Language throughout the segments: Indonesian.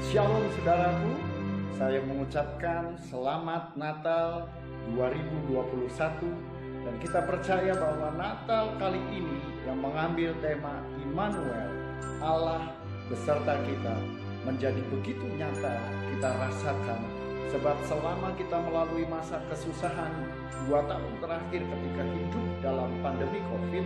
Shalom saudaraku, saya mengucapkan selamat Natal 2021 dan kita percaya bahwa Natal kali ini yang mengambil tema Immanuel, Allah beserta kita, menjadi begitu nyata kita rasakan. Sebab selama kita melalui masa kesusahan 2 tahun terakhir ketika hidup dalam pandemi COVID,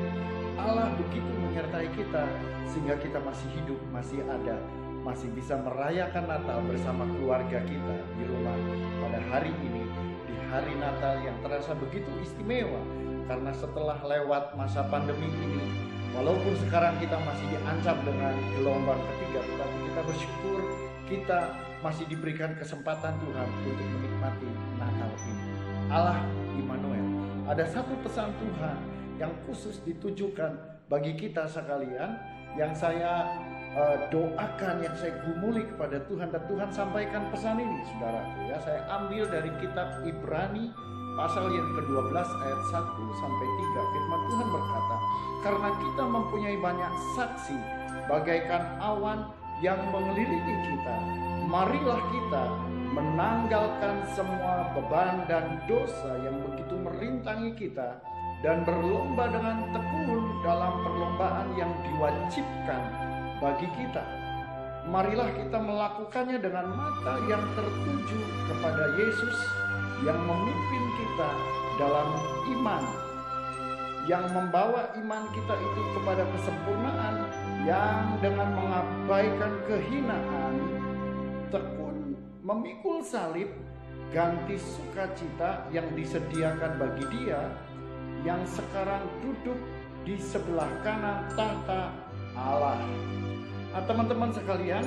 Allah begitu menyertai kita sehingga kita masih hidup, masih ada, masih bisa merayakan Natal bersama keluarga kita di rumah pada hari ini, di hari Natal yang terasa begitu istimewa. Karena setelah lewat masa pandemi ini, walaupun sekarang kita masih diancam dengan gelombang ketiga, tetapi kita bersyukur kita masih diberikan kesempatan Tuhan untuk menikmati Natal ini. Allah Immanuel. Ada satu pesan Tuhan yang khusus ditujukan bagi kita sekalian, yang saya doakan, yang saya gumuli kepada Tuhan, dan Tuhan sampaikan pesan ini saudaraku ya. Saya ambil dari kitab Ibrani pasal yang ke-12 ayat 1 sampai 3. Firman Tuhan berkata, karena kita mempunyai banyak saksi bagaikan awan yang mengelilingi kita, marilah kita menanggalkan semua beban dan dosa yang begitu merintangi kita, dan berlomba dengan tekun dalam perlombaan yang diwajibkan bagi kita. Marilah kita melakukannya dengan mata yang tertuju kepada Yesus yang memimpin kita dalam iman, yang membawa iman kita itu kepada kesempurnaan, yang dengan mengabaikan kehinaan tekun memikul salib, ganti sukacita yang disediakan bagi Dia yang sekarang duduk di sebelah kanan tahta Allah. Nah, teman-teman sekalian,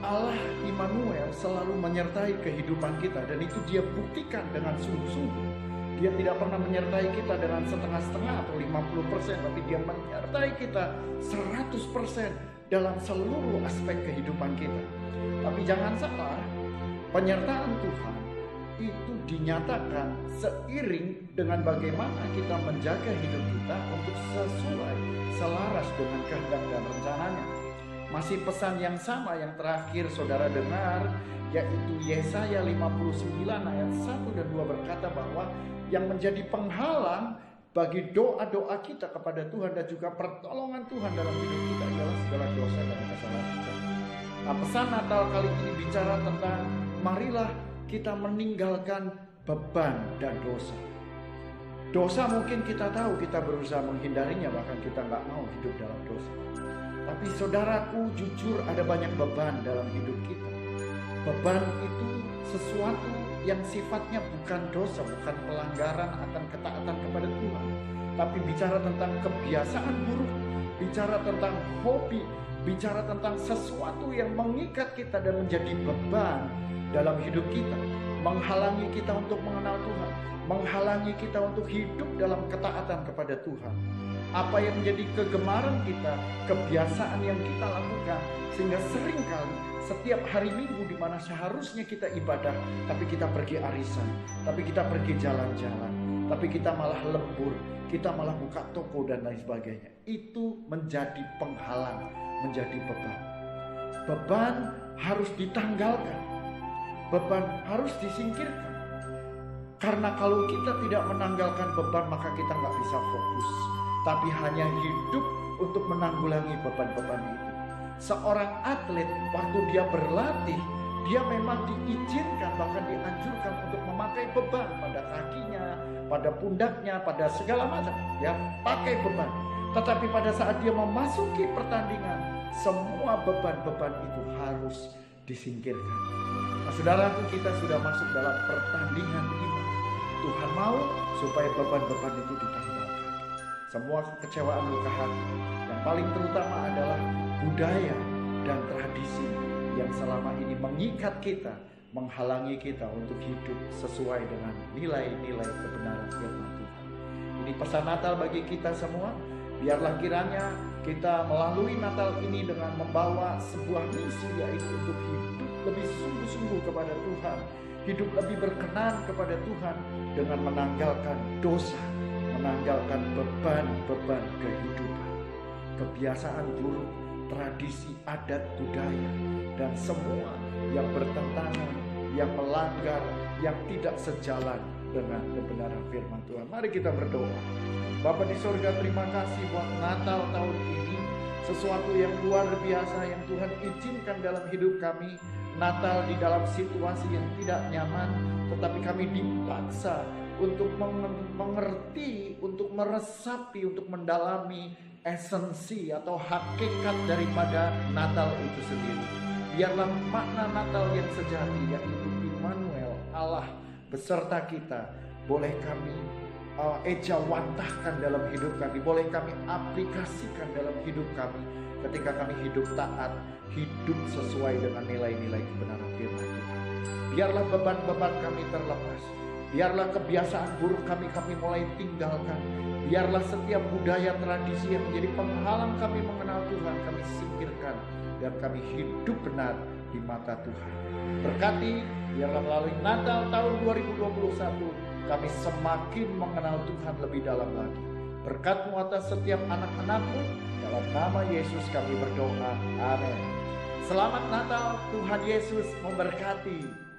Allah Immanuel selalu menyertai kehidupan kita, dan itu Dia buktikan dengan sungguh-sungguh. Dia tidak pernah menyertai kita dengan setengah-setengah atau 50%, tapi Dia menyertai kita 100% dalam seluruh aspek kehidupan kita. Tapi jangan salah, penyertaan Tuhan itu dinyatakan seiring dengan bagaimana kita menjaga hidup kita untuk sesuai, selaras dengan kehendak dan rencananya. Masih pesan yang sama yang terakhir saudara dengar, yaitu Yesaya 59 ayat 1 dan 2 berkata bahwa yang menjadi penghalang bagi doa-doa kita kepada Tuhan dan juga pertolongan Tuhan dalam hidup kita adalah segala dosa dan kesalahan kita. Nah, pesan Natal kali ini bicara tentang marilah kita meninggalkan beban dan dosa. Dosa mungkin kita tahu, kita berusaha menghindarinya, bahkan kita nggak mau hidup dalam dosa. Tapi saudaraku, jujur ada banyak beban dalam hidup kita. Beban itu sesuatu yang sifatnya bukan dosa, bukan pelanggaran akan ketaatan kepada Tuhan, tapi bicara tentang kebiasaan buruk, bicara tentang hobi, bicara tentang sesuatu yang mengikat kita dan menjadi beban dalam hidup kita, menghalangi kita untuk mengenal Tuhan, menghalangi kita untuk hidup dalam ketaatan kepada Tuhan. Apa yang menjadi kegemaran kita, kebiasaan yang kita lakukan, sehingga seringkali setiap hari Minggu di mana seharusnya kita ibadah, tapi kita pergi arisan, tapi kita pergi jalan-jalan, tapi kita malah lembur, kita malah buka toko dan lain sebagainya. Itu menjadi penghalang, menjadi beban. Beban harus ditanggalkan, beban harus disingkirkan. Karena kalau kita tidak menanggalkan beban, maka kita nggak bisa fokus, tapi hanya hidup untuk menanggulangi beban-beban itu. Seorang atlet waktu dia berlatih, dia memang diizinkan, bahkan dianjurkan untuk memakai beban pada kakinya, pada pundaknya, pada segala macam. Ya, pakai beban. Tetapi pada saat dia memasuki pertandingan, semua beban-beban itu harus disingkirkan. Nah, saudaraku, kita sudah masuk dalam pertandingan iman. Tuhan mau supaya beban-beban itu ditanggalkan. Semua kekecewaan, luka hati, yang paling terutama adalah budaya dan tradisi yang selama ini mengikat kita, menghalangi kita untuk hidup sesuai dengan nilai-nilai kebenaran firman Tuhan. Ini pesan Natal bagi kita semua. Biarlah kiranya kita melalui Natal ini dengan membawa sebuah misi, yaitu untuk hidup lebih sungguh-sungguh kepada Tuhan, hidup lebih berkenan kepada Tuhan dengan menanggalkan dosa, menanggalkan beban-beban kehidupan, kebiasaan buruk, tradisi, adat, budaya, dan semua yang bertentangan, yang melanggar, yang tidak sejalan dengan kebenaran firman Tuhan. Mari kita berdoa. Bapa di sorga, terima kasih buat Natal tahun ini. Sesuatu yang luar biasa yang Tuhan izinkan dalam hidup kami. Natal di dalam situasi yang tidak nyaman, tetapi kami dipaksa untuk mengerti, untuk meresapi, untuk mendalami esensi atau hakikat daripada Natal itu sendiri. Biarlah makna Natal yang sejati, yaitu Immanuel, Allah beserta kita, boleh kami ejawantahkan dalam hidup kami, boleh kami aplikasikan dalam hidup kami ketika kami hidup taat, hidup sesuai dengan nilai-nilai kebenaran firman Tuhan. Biarlah beban-beban kami terlepas, biarlah kebiasaan buruk kami mulai tinggalkan, biarlah setiap budaya tradisi yang menjadi penghalang kami mengenal Tuhan kami singkirkan, dan kami hidup benar di mata Tuhan. Berkati, biarlah melalui Natal tahun 2021 kami semakin mengenal Tuhan lebih dalam lagi. Berkat-Mu atas setiap anak-anak-Mu, dalam nama Yesus kami berdoa. Amin. Selamat Natal, Tuhan Yesus memberkati.